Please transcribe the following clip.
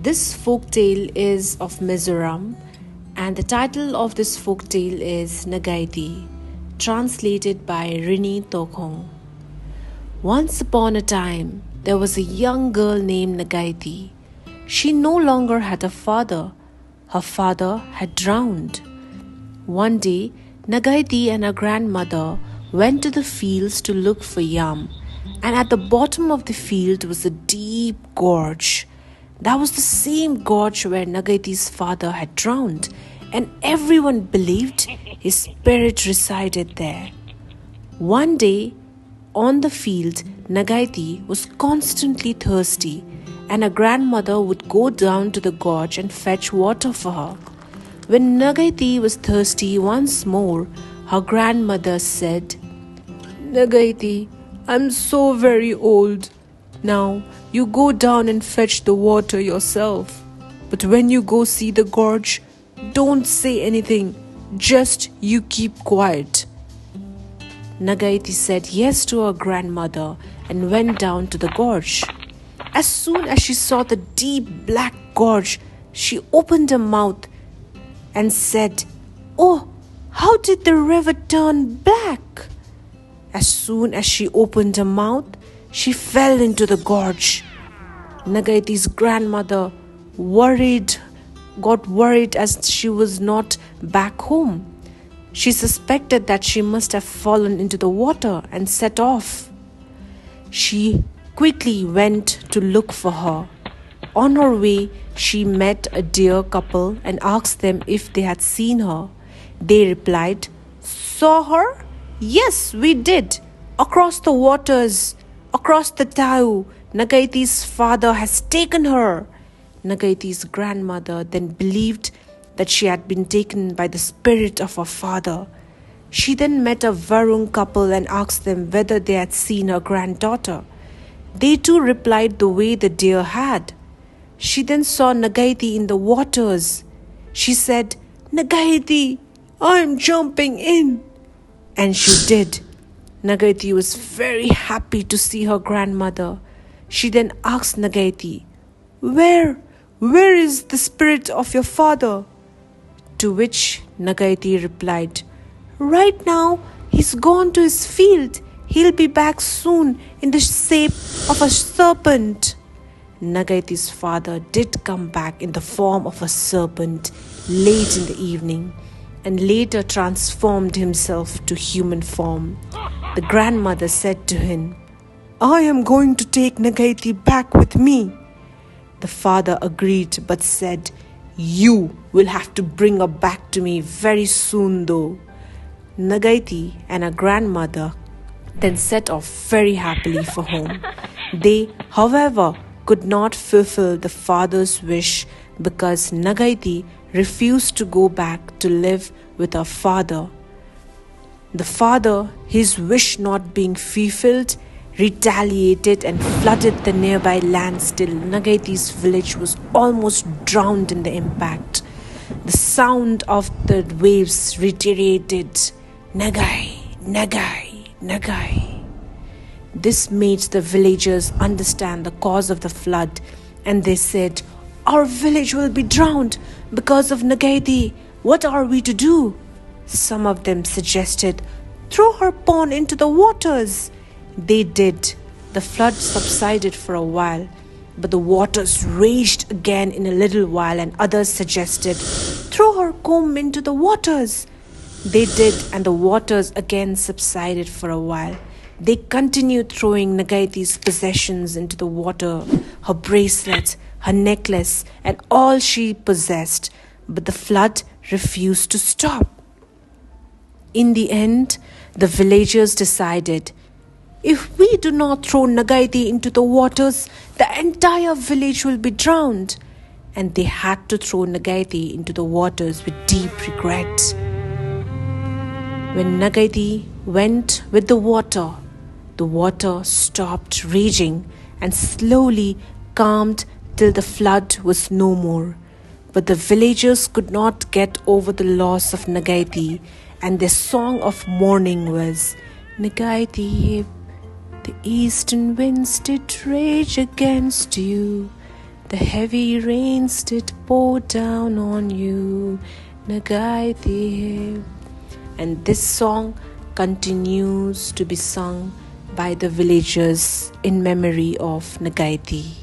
This folktale is of Mizoram, and the title of this folktale is Ngaiteii, translated by Rini Tochhong. Once upon a time, there was a young girl named Ngaiteii. She no longer had a father. Her father had drowned. One day, Ngaiteii and her grandmother went to the fields to look for yam, and at the bottom of the field was a deep gorge. That was the same gorge where Ngaiteiy's father had drowned, and everyone believed his spirit resided there. One day, on the field, Ngaiteii was constantly thirsty, and her grandmother would go down to the gorge and fetch water for her. When Ngaiteii was thirsty once more, her grandmother said, "Ngaiteii, I'm so very old. Now, you go down and fetch the water yourself. But when you go see the gorge, don't say anything. Just you keep quiet." Ngaiteii said yes to her grandmother and went down to the gorge. As soon as she saw the deep black gorge, she opened her mouth and said, "Oh, how did the river turn black?" As soon as she opened her mouth, she fell into the gorge. Ngaiteiy's grandmother got worried as she was not back home. She suspected that she must have fallen into the water and set off. She quickly went to look for her. On her way, she met a deer couple and asked them if they had seen her. They replied, "Saw her? Yes, we did. Across the waters, across the Tau, Ngaiteiy's father has taken her." Ngaiteiy's grandmother then believed that she had been taken by the spirit of her father. She then met a Varung couple and asked them whether they had seen her granddaughter. They too replied the way the deer had. She then saw Ngaiteii in the waters. She said, "Ngaiteii, I'm jumping in." And she did. Ngaiteii was very happy to see her grandmother. She then asked Ngaiteii, Where is the spirit of your father?" To which Ngaiteii replied, "Right now, he's gone to his field. He'll be back soon in the shape of a serpent." Ngaiteiy's father did come back in the form of a serpent late in the evening, and later transformed himself to human form. The grandmother said to him, "I am going to take Ngaiteii back with me." The father agreed but said, "You will have to bring her back to me very soon though." Ngaiteii and her grandmother then set off very happily for home. They, however, could not fulfill the father's wish because Ngaiteii refused to go back to live with her father. The father, his wish not being fulfilled, retaliated and flooded the nearby land till Ngaiteiy's village was almost drowned in the impact. The sound of the waves reiterated, "Ngaiteii, Ngaiteii, Ngaiteii." This made the villagers understand the cause of the flood, and they said, "Our village will be drowned because of Ngaiteii. What are we to do?" Some of them suggested, "Throw her born into the waters." They did. The flood subsided for a while, but the waters raged again in a little while, and others suggested, "Throw her comb into the waters." They did, and the waters again subsided for a while. They continued throwing Ngaiteiy's possessions into the water, her bracelet, her necklace, and all she possessed, but the flood refused to stop. In the end, the villagers decided, "If we do not throw Ngaiteii into the waters, the entire village will be drowned." And they had to throw Ngaiteii into the waters with deep regret. When Ngaiteii went with the water stopped raging and slowly calmed till the flood was no more. But the villagers could not get over the loss of Ngaiteii, and their song of mourning was, "Ngaiteii, the eastern winds did rage against you. The heavy rains did pour down on you, Ngaiteii. And this song continues to be sung by the villagers in memory of Ngaiteii.